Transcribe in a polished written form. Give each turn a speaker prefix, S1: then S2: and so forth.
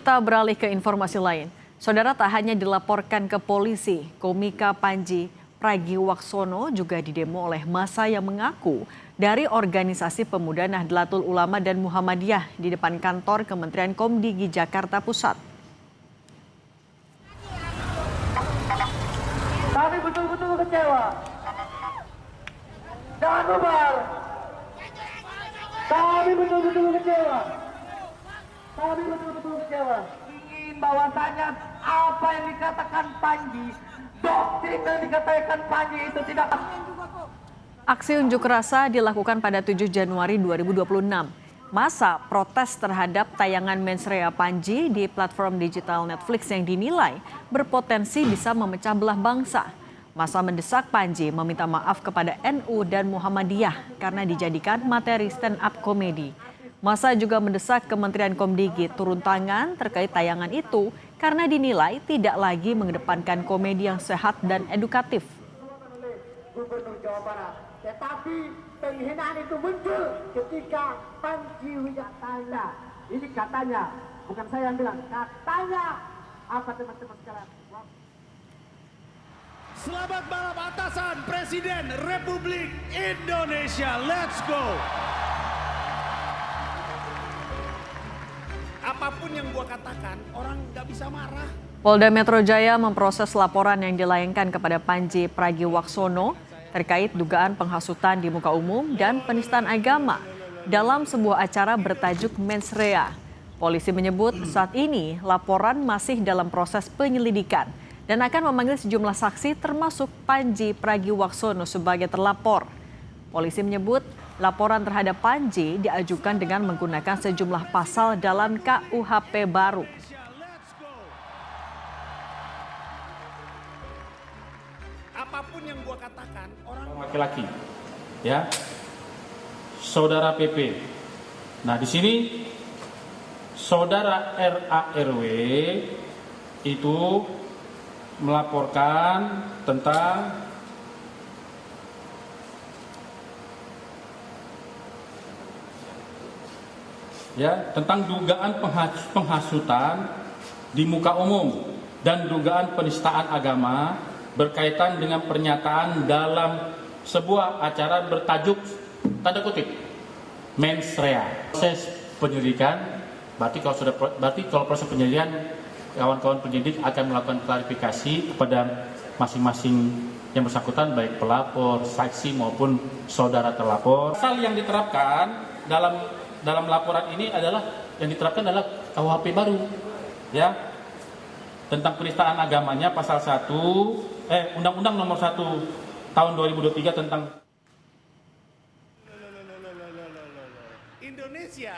S1: Kita beralih ke informasi lain. Saudara, tak hanya dilaporkan ke polisi, komika Panji Pragiwaksono juga didemo oleh massa yang mengaku dari organisasi pemuda Nahdlatul Ulama dan Muhammadiyah di depan kantor Kementerian Komdigi Jakarta Pusat.
S2: Kami betul-betul kecewa. Jangan bubar. Kami betul-betul kecewa. Ingin bahwasanya apa yang dikatakan Panji, doktrin yang dikatakan Panji itu tidak.
S1: Aksi unjuk rasa dilakukan pada 7 Januari 2026. Massa protes terhadap tayangan mensrea Panji di platform digital Netflix yang dinilai berpotensi bisa memecah belah bangsa. Massa mendesak Panji meminta maaf kepada NU dan Muhammadiyah karena dijadikan materi stand up komedi. Massa juga mendesak Kementerian Komdigi turun tangan terkait tayangan itu karena dinilai tidak lagi mengedepankan komedi yang sehat dan edukatif.
S2: Gubernur Jawa Barat, tetapi penghinaan itu muncul ketika Panji Wijaktana. Ini katanya, bukan saya yang bilang, katanya. Apa teman-teman sekalian?
S3: Selamat malam atasan Presiden Republik Indonesia. Let's go. Apapun yang gua katakan, orang nggak bisa marah.
S1: Polda Metro Jaya memproses laporan yang dilayangkan kepada Panji Pragiwaksono terkait dugaan penghasutan di muka umum dan penistaan agama dalam sebuah acara bertajuk Mensrea. Polisi menyebut saat ini laporan masih dalam proses penyelidikan dan akan memanggil sejumlah saksi termasuk Panji Pragiwaksono sebagai terlapor. Polisi menyebut laporan terhadap Panji diajukan dengan menggunakan sejumlah pasal dalam KUHP baru.
S3: Apapun yang gua katakan, orang
S4: laki-laki, ya, saudara PP. Nah, di sini saudara RARW itu melaporkan tentang tentang dugaan penghasutan di muka umum dan dugaan penistaan agama berkaitan dengan pernyataan dalam sebuah acara bertajuk tanda kutip Mensrea. Proses penyelidikan berarti kalau proses penyelidikan kawan-kawan penyidik akan melakukan klarifikasi kepada masing-masing yang bersangkutan baik pelapor, saksi maupun saudara terlapor. Pasal yang diterapkan dalam laporan ini adalah KUHP baru, ya, tentang penistaan agamanya pasal 1 Undang-Undang Nomor 1 Tahun 2023 tentang
S3: Indonesia